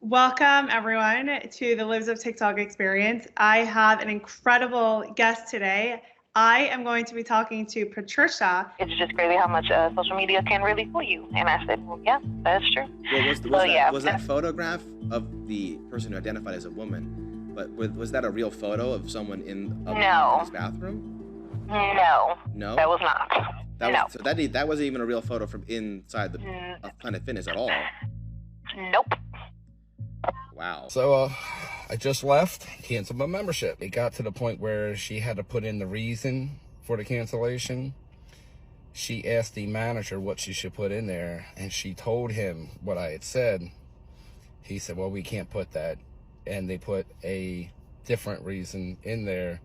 Welcome, everyone, to the Lives of TikTok experience. I have an incredible guest today. I am going to be talking to Patricia. It's just crazy how much social media can really fool you. And I said, well, yeah, that's true. Well, was that photograph of the person who identified as a woman, but was that a real photo of someone in his bathroom? No. No? That was not. So that wasn't even a real photo from inside of Planet Fitness at all? Nope. Wow. So I just left, canceled my membership. It got to the point where she had to put in the reason for the cancellation. She asked the manager what she should put in there, and she told him what I had said. He said, well, we can't put that. And they put a different reason in there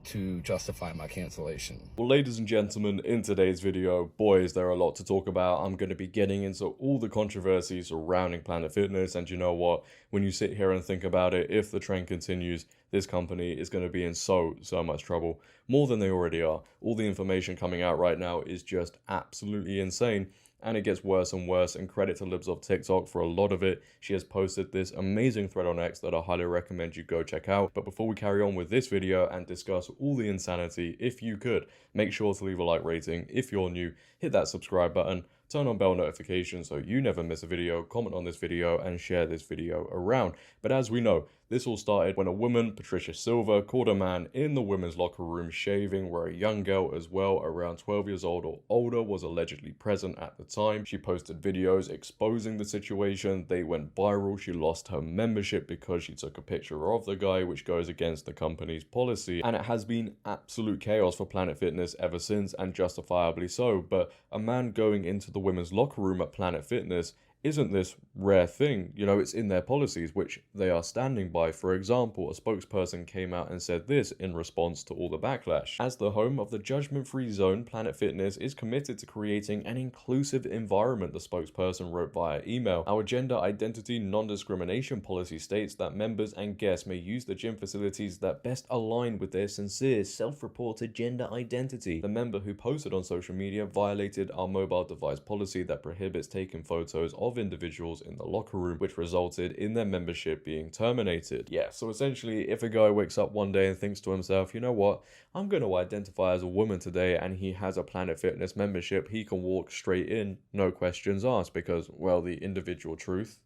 to justify my cancellation. Well, ladies and gentlemen, in today's video, boy, is there a lot to talk about. I'm going to be getting into all the controversies surrounding Planet Fitness, and you know what? When you sit here and think about it, if the trend continues, this company is going to be in so much trouble, more than they already are. All the information coming out right now is just absolutely insane. And it gets worse and worse, and credit to Libs of TikTok for a lot of it. She has posted this amazing thread on X that I highly recommend you go check out. But before we carry on with this video and discuss all the insanity, if you could, make sure to leave a like rating. If you're new, hit that subscribe button, turn on bell notifications so you never miss a video, comment on this video, and share this video around. But as we know, this all started when a woman, Patricia Silva, caught a man in the women's locker room shaving, where a young girl as well, around 12 years old or older, was allegedly present at the time. She posted videos exposing the situation. They went viral. She lost her membership because she took a picture of the guy, which goes against the company's policy. And it has been absolute chaos for Planet Fitness ever since, and justifiably so. But a man going into the women's locker room at Planet Fitness isn't this rare thing. You know, it's in their policies, which they are standing by. For example, a spokesperson came out and said this in response to all the backlash. As the home of the judgment-free zone, Planet Fitness is committed to creating an inclusive environment, the spokesperson wrote via email. Our gender identity non-discrimination policy states that members and guests may use the gym facilities that best align with their sincere, self-reported gender identity. The member who posted on social media violated our mobile device policy that prohibits taking photos of individuals in the locker room, which resulted in their membership being terminated. Yeah, so essentially, if a guy wakes up one day and thinks to himself, you know what, I'm going to identify as a woman today, and he has a Planet Fitness membership, he can walk straight in, no questions asked, because, well, the individual truth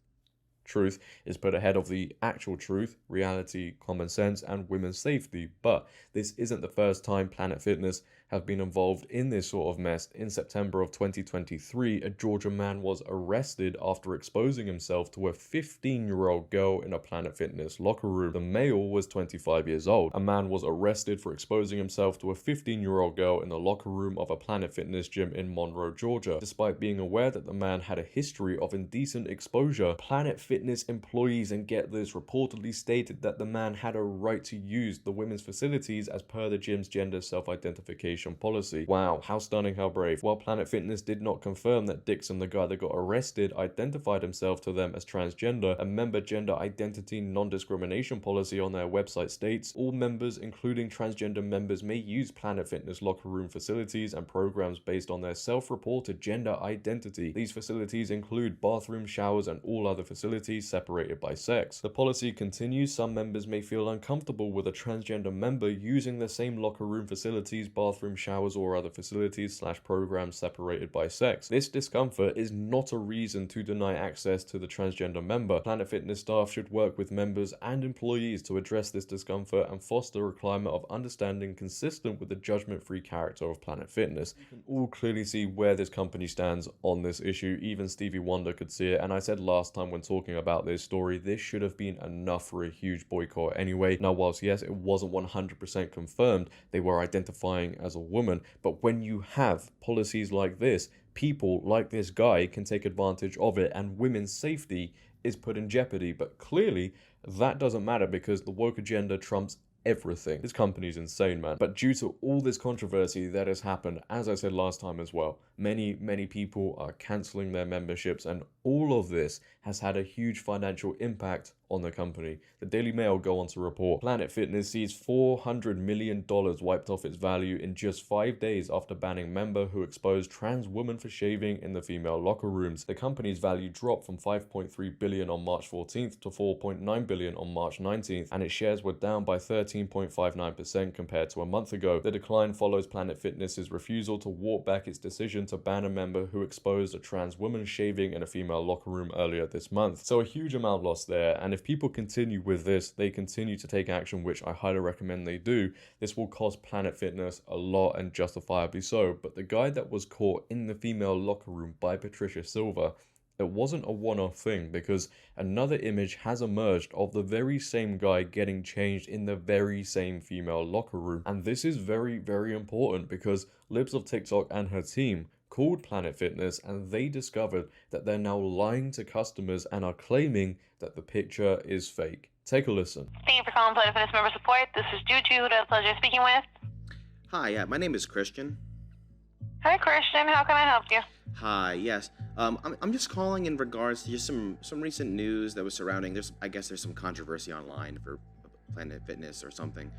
is put ahead of the actual truth, reality, common sense, and women's safety. But this isn't the first time Planet Fitness have been involved in this sort of mess. In September of 2023, a Georgia man was arrested after exposing himself to a 15-year-old girl in a Planet Fitness locker room. The male was 25 years old. A man was arrested for exposing himself to a 15-year-old girl in the locker room of a Planet Fitness gym in Monroe, Georgia. Despite being aware that the man had a history of indecent exposure, Planet Fitness employees, and get this, reportedly stated that the man had a right to use the women's facilities as per the gym's gender self-identification policy. Wow, how stunning, how brave. While Planet Fitness did not confirm that Dixon, the guy that got arrested, identified himself to them as transgender, a member gender identity non-discrimination policy on their website states, all members, including transgender members, may use Planet Fitness locker room facilities and programs based on their self-reported gender identity. These facilities include bathrooms, showers, and all other facilities separated by sex. The policy continues, some members may feel uncomfortable with a transgender member using the same locker room facilities, bathrooms, showers, or other facilities / programs separated by sex. This discomfort is not a reason to deny access to the transgender member. Planet Fitness staff should work with members and employees to address this discomfort and foster a climate of understanding consistent with the judgment-free character of Planet Fitness. You can all clearly see where this company stands on this issue. Even Stevie Wonder could see it, and I said last time when talking about this story, this should have been enough for a huge boycott anyway. Now, whilst yes, it wasn't 100% confirmed they were identifying as a woman, but when you have policies like this, people like this guy can take advantage of it, and women's safety is put in jeopardy. But clearly that doesn't matter, because the woke agenda trumps everything. This company's insane, man. But due to all this controversy that has happened, as I said last time as well, many people are canceling their memberships, and all of this has had a huge financial impact on the company. The Daily Mail go on to report Planet Fitness sees $400 million wiped off its value in just 5 days after banning member who exposed trans woman for shaving in the female locker rooms. The company's value dropped from $5.3 billion on March 14th to $4.9 billion on March 19th, and its shares were down by 13.59% compared to a month ago. The decline follows Planet Fitness's refusal to walk back its decision to ban a member who exposed a trans woman shaving in a female locker room earlier this month. So a huge amount lost there, and if people continue with this, they continue to take action, which I highly recommend they do, this will cost Planet Fitness a lot, and justifiably so. But the guy that was caught in the female locker room by Patricia Silva, it wasn't a one-off thing, because another image has emerged of the very same guy getting changed in the very same female locker room. And this is very, very important, because Libs of TikTok and her team called Planet Fitness, and they discovered that they're now lying to customers and are claiming that the picture is fake. Take a listen. Thank you for calling Planet Fitness member support. This is Juju, who I have the pleasure of speaking with. Hi, yeah, my name is Christian. Hi, Christian. How can I help you? Hi, yes. I'm just calling in regards to just some recent news that was surrounding. I guess there's some controversy online for Planet Fitness or something.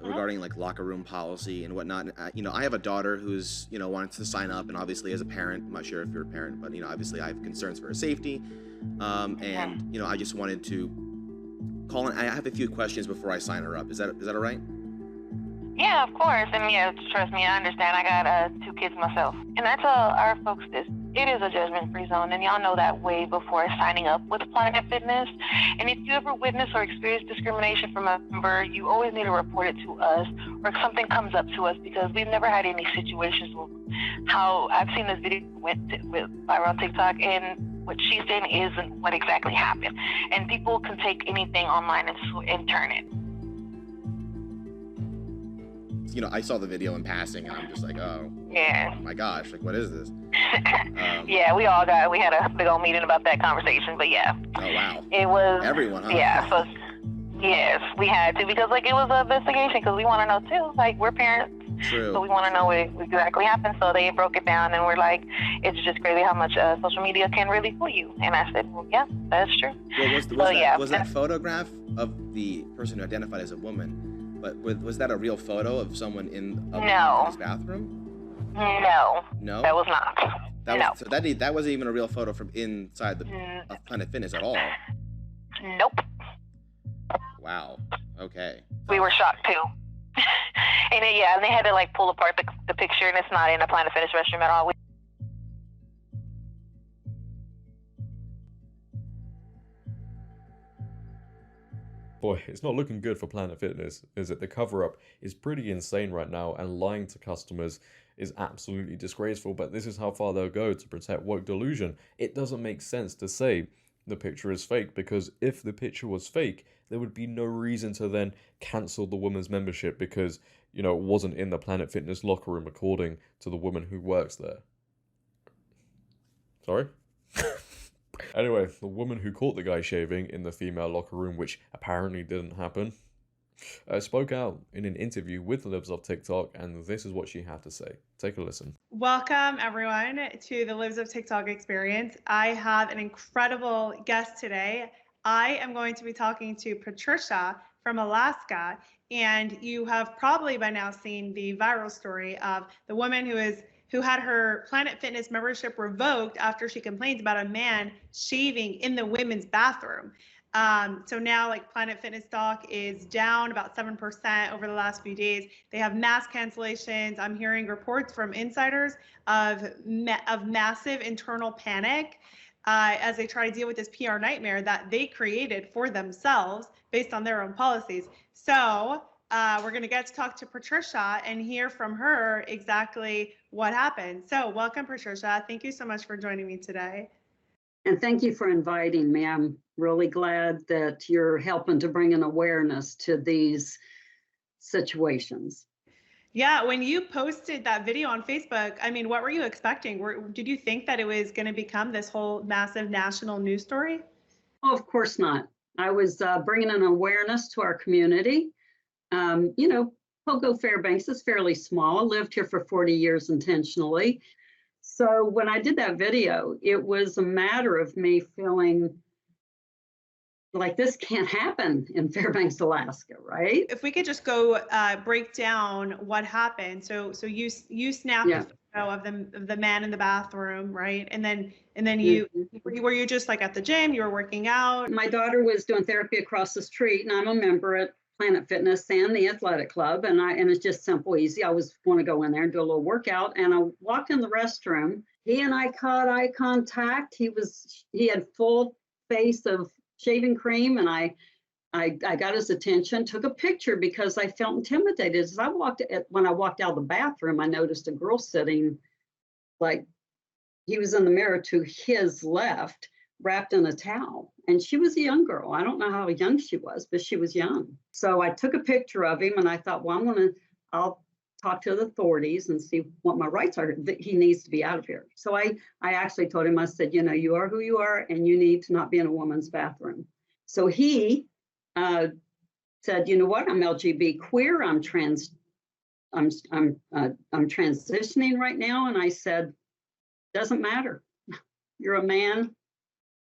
Regarding like locker room policy and whatnot. I have a daughter who's, wants to sign up, and obviously as a parent, I'm not sure if you're a parent, but, obviously I have concerns for her safety. I just wanted to call in. I have a few questions before I sign her up. Is that all right? Yeah, of course. And yeah, trust me, I understand. I got 2 kids myself. And I tell our folks this. It is a judgment-free zone, and y'all know that way before signing up with Planet Fitness. And if you ever witness or experience discrimination from a member, you always need to report it to us, or if something comes up to us, because we've never had any situations with how I've seen this video went viral on TikTok, and what she's saying isn't what exactly happened. And people can take anything online and turn it. I saw the video in passing, and I'm just like, oh my gosh, like, what is this? Yeah, we had a big old meeting about that conversation, but yeah. Oh, wow. It was everyone, huh? Yeah, so yes, we had to, because like it was an investigation, because we want to know too, like we're parents. True. So we want to know what exactly happened. So they broke it down, and we're like, it's just crazy how much social media can really fool you. And I said, well, yeah, that's true. Well, was that photograph of the person who identified as a woman? But was that a real photo of someone in his bathroom? No. No? That was not. So that wasn't even a real photo from inside of Planet Fitness at all? Nope. Wow. Okay. We were shocked too. And they had to like pull apart the picture, and it's not in a Planet Fitness restroom at all. Boy, it's not looking good for Planet Fitness, is it? The cover-up is pretty insane right now, and lying to customers is absolutely disgraceful, but this is how far they'll go to protect woke delusion. It doesn't make sense to say the picture is fake, because if the picture was fake, there would be no reason to then cancel the woman's membership because, it wasn't in the Planet Fitness locker room according to the woman who works there. Sorry? Anyway, the woman who caught the guy shaving in the female locker room, which apparently didn't happen, spoke out in an interview with Libs of TikTok, and this is what she had to say. Take a listen. Welcome, everyone, to the Libs of TikTok experience. I have an incredible guest today. I am going to be talking to Patricia from Alaska, and you have probably by now seen the viral story of the woman who had her Planet Fitness membership revoked after she complained about a man shaving in the women's bathroom. So now, like, Planet Fitness stock is down about 7% over the last few days. They have mass cancellations. I'm hearing reports from insiders of massive internal panic as they try to deal with this PR nightmare that they created for themselves based on their own policies. So we're going to get to talk to Patricia and hear from her exactly what happened. So welcome, Patricia. Thank you so much for joining me today. And thank you for inviting me. I'm really glad that you're helping to bring an awareness to these situations. Yeah, when you posted that video on Facebook, I mean, what were you expecting? Did you think that it was going to become this whole massive national news story? Oh, of course not. I was bringing an awareness to our community You know, Pogo Fairbanks is fairly small. I lived here for 40 years intentionally. So when I did that video, it was a matter of me feeling like this can't happen in Fairbanks, Alaska, right? If we could just go break down what happened. So you snapped Yeah. the photo of the man in the bathroom, right? And then you were you just like at the gym? You were working out? My daughter was doing therapy across the street, and I'm a member at Planet Fitness and the athletic club, and it's just simple, easy. I always want to go in there and do a little workout, and I walked in the restroom. He and I caught eye contact. He had full face of shaving cream, and I got his attention, took a picture because I felt intimidated. When I walked out of the bathroom, I noticed a girl sitting, like he was in the mirror to his left, wrapped in a towel. And she was a young girl. I don't know how young she was, but she was young. So I took a picture of him, and I thought, well, I'll talk to the authorities and see what my rights are. That he needs to be out of here. So I actually told him, I said, you know, you are who you are, and you need to not be in a woman's bathroom. So he said, you know what, I'm LGBT queer, I'm transitioning right now. And I said, doesn't matter. You're a man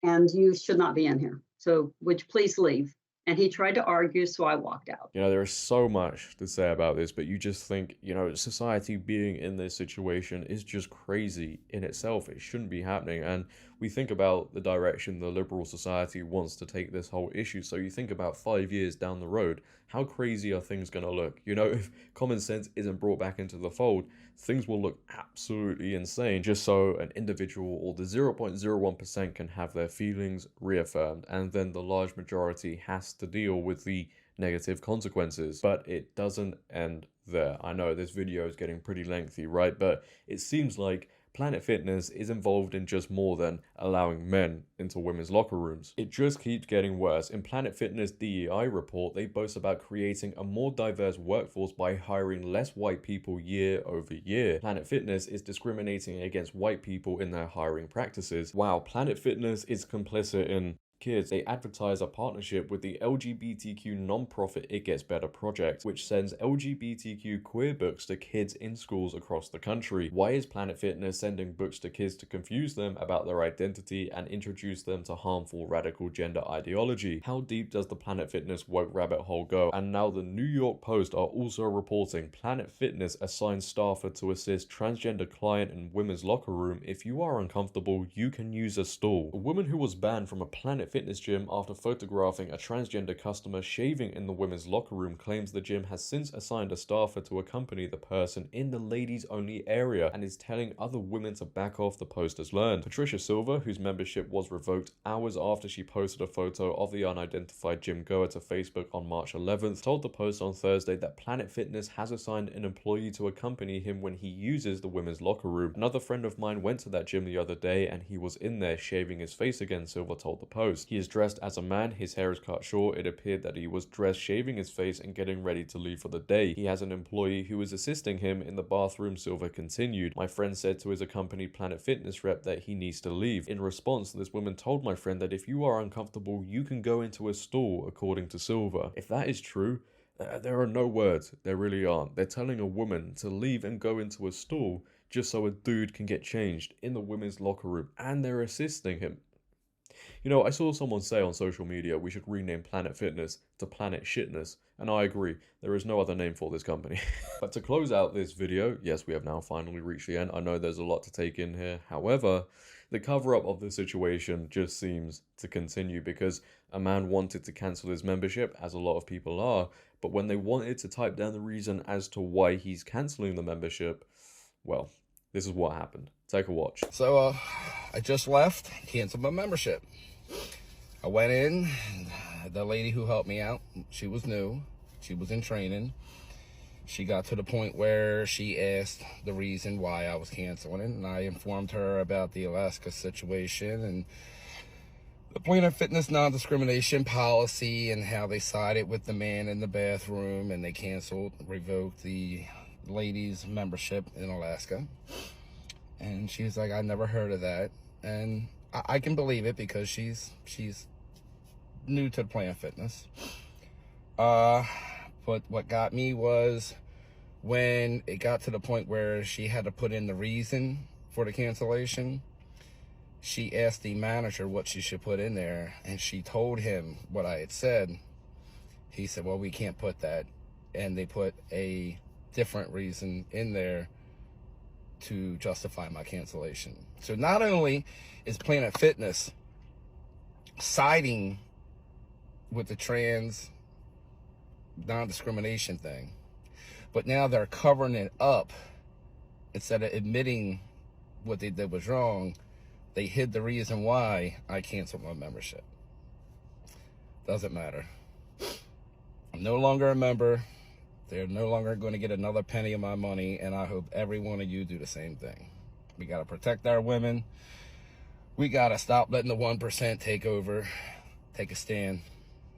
and you should not be in here. So would you please leave? And he tried to argue, so I walked out. You know, there is so much to say about this, but you just think, you know, society being in this situation is just crazy in itself. It shouldn't be happening. And we think about the direction the liberal society wants to take this whole issue. So you think about 5 years down the road, how crazy are things going to look? You know, if common sense isn't brought back into the fold, things will look absolutely insane, just so an individual or the 0.01% can have their feelings reaffirmed, and then the large majority has to deal with the negative consequences. But it doesn't end there. I know this video is getting pretty lengthy, right? But it seems like Planet Fitness is involved in just more than allowing men into women's locker rooms. It just keeps getting worse. In Planet Fitness DEI report, they boast about creating a more diverse workforce by hiring less white people year over year. Planet Fitness is discriminating against white people in their hiring practices. Wow, Planet Fitness is complicit in kids. They advertise a partnership with the LGBTQ non-profit It Gets Better project, which sends LGBTQ queer books to kids in schools across the country. Why is Planet Fitness sending books to kids to confuse them about their identity and introduce them to harmful radical gender ideology? How deep does the Planet Fitness woke rabbit hole go? And now the New York Post are also reporting Planet Fitness assigns staffer to assist transgender client in women's locker room. If you are uncomfortable, you can use a stool. A woman who was banned from a Planet Fitness gym after photographing a transgender customer shaving in the women's locker room claims the gym has since assigned a staffer to accompany the person in the ladies only area and is telling other women to back off, the Post has learned. Patricia Silva, whose membership was revoked hours after she posted a photo of the unidentified gym goer to Facebook on March 11th, told the Post on Thursday that Planet Fitness has assigned an employee to accompany him when he uses the women's locker room. Another friend of mine went to that gym the other day and he was in there shaving his face again, Silva told the Post. He is dressed as a man, his hair is cut short. It appeared that he was dressed, shaving his face and getting ready to leave for the day. He has an employee who is assisting him in the bathroom, Silva continued. My friend said to his accompanied Planet Fitness rep that he needs to leave. In response, this woman told my friend that if you are uncomfortable, you can go into a stall, according to Silva. If that is true, there are no words. There really aren't. They're telling a woman to leave and go into a stall just so a dude can get changed in the women's locker room, and they're assisting him. You know, I saw someone say on social media we should rename Planet Fitness to Planet Shitness, and I agree, there is no other name for this company. But to close out this video, yes, we have now finally reached the end. I know there's a lot to take in here. However, the cover-up of the situation just seems to continue because a man wanted to cancel his membership, as a lot of people are, but when they wanted to type down the reason as to why he's canceling the membership, well, this is what happened. Take a watch. So, I just left, canceled my membership. I went in, the lady who helped me out, she was new, she was in training. She got to the point where she asked the reason why I was canceling it, and I informed her about the Alaska situation and the Planet Fitness non-discrimination policy and how they sided with the man in the bathroom and they revoked the ladies' membership in Alaska. And she was like, I never heard of that. And I can believe it because she's new to Planet Fitness. But what got me was when it got to the point where she had to put in the reason for the cancellation. She asked the manager what she should put in there, and she told him what I had said. He said, well, we can't put that. And they put a different reason in there to justify my cancellation. So not only is Planet Fitness siding with the trans non-discrimination thing, but now they're covering it up. Instead of admitting what they did was wrong, they hid the reason why I canceled my membership. Doesn't matter. I'm no longer a member. They're no longer going to get another penny of my money, and I hope every one of you do the same thing. We got to protect our women. We got to stop letting the 1% take over. Take a stand.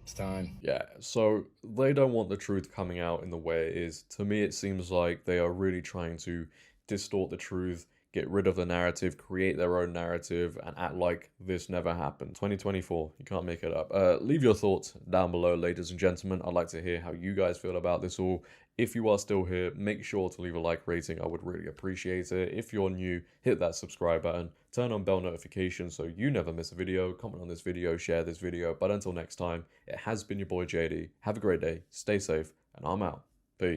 It's time. Yeah, so they don't want the truth coming out in the way it is. To me, it seems like they are really trying to distort the truth, get rid of the narrative, create their own narrative, and act like this never happened. 2024, you can't make it up. Leave your thoughts down below, ladies and gentlemen. I'd like to hear how you guys feel about this all. If you are still here, make sure to leave a like rating. I would really appreciate it. If you're new, hit that subscribe button, turn on bell notifications so you never miss a video, comment on this video, share this video. But until next time, it has been your boy JD. Have a great day, stay safe, and I'm out. Peace.